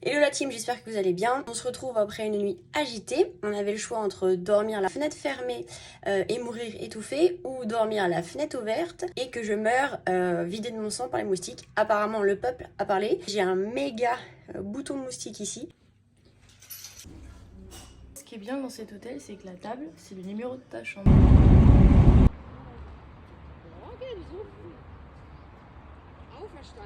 Hello la team, j'espère que vous allez bien. On se retrouve après une nuit agitée. On avait le choix entre dormir la fenêtre fermée et mourir étouffé, ou dormir la fenêtre ouverte et que je meure vidée de mon sang par les moustiques. Apparemment le peuple a parlé. J'ai un méga bouton de moustique ici. Ce qui est bien dans cet hôtel, c'est que la table, c'est le numéro de ta chambre.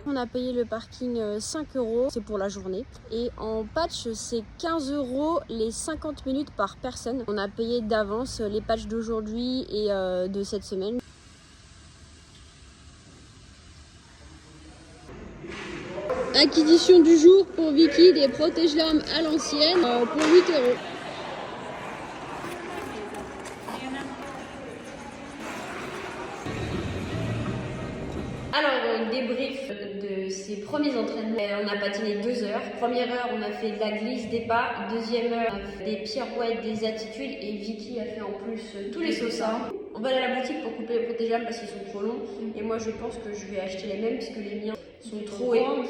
On a payé le parking 5 €, c'est pour la journée. Et en patch, c'est 15 € les 50 minutes par personne. On a payé d'avance les patchs d'aujourd'hui et de cette semaine. Acquisition du jour pour Vicky, des protège-larmes à l'ancienne pour 8 €. Alors, débrief de ses premiers entraînements. On a patiné 2 heures. Première heure, on a fait de la glisse, des pas. Deuxième heure, on a fait des pirouettes, des attitudes. Et Vicky a fait en plus tous les saucins. On va aller à la boutique pour couper les protège-lames parce qu'ils sont trop longs. Et moi, je pense que je vais acheter les mêmes puisque les miens sont trop hauts.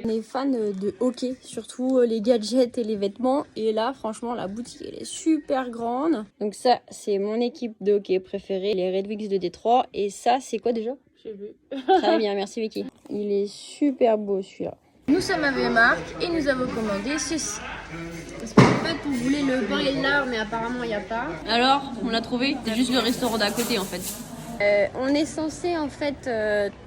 On est fan de hockey, surtout les gadgets et les vêtements. Et là, franchement, la boutique, elle est super grande. Donc ça, c'est mon équipe de hockey préférée, les Red Wings de Détroit. Et ça, c'est quoi déjà? J'ai vu. Très bien, merci Vicky. Il est super beau celui-là. Nous sommes à Wemark et nous avons commandé ceci. Parce qu'en fait, on voulait le pain et l'art, mais apparemment, il n'y a pas. Alors, on l'a trouvé? C'est juste le restaurant d'à côté en fait. On est censé en fait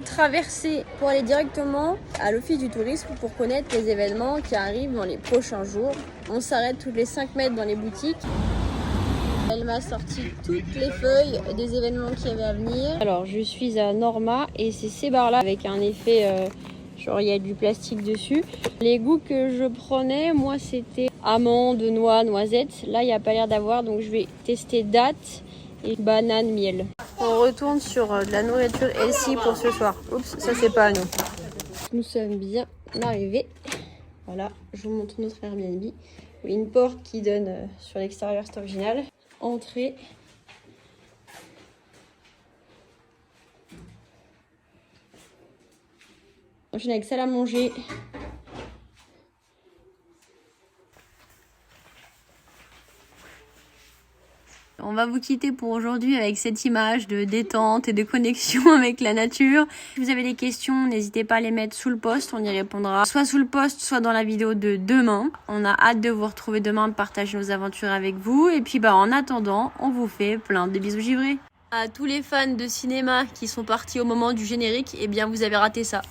traverser pour aller directement à l'office du tourisme pour connaître les événements qui arrivent dans les prochains jours. On s'arrête toutes les 5 mètres dans les boutiques. Elle m'a sorti toutes les feuilles des événements qui avaient à venir. Alors je suis à Norma et c'est ces barres là avec un effet genre il y a du plastique dessus. Les goûts que je prenais, moi c'était amandes, noix, noisettes. Là il n'y a pas l'air d'avoir, donc je vais tester date et banane miel. On retourne sur de la nourriture healthy pour ce soir. Oups, ça c'est pas à nous. Nous sommes bien arrivés. Voilà, je vous montre notre Airbnb. Une porte qui donne sur l'extérieur, c'est original. Entrée. Enchaîne avec salle à manger. On va vous quitter pour aujourd'hui avec cette image de détente et de connexion avec la nature. Si vous avez des questions, n'hésitez pas à les mettre sous le post. On y répondra soit sous le post, soit dans la vidéo de demain. On a hâte de vous retrouver demain, de partager nos aventures avec vous. Et puis en attendant, on vous fait plein de bisous givrés. À tous les fans de cinéma qui sont partis au moment du générique, eh bien vous avez raté ça.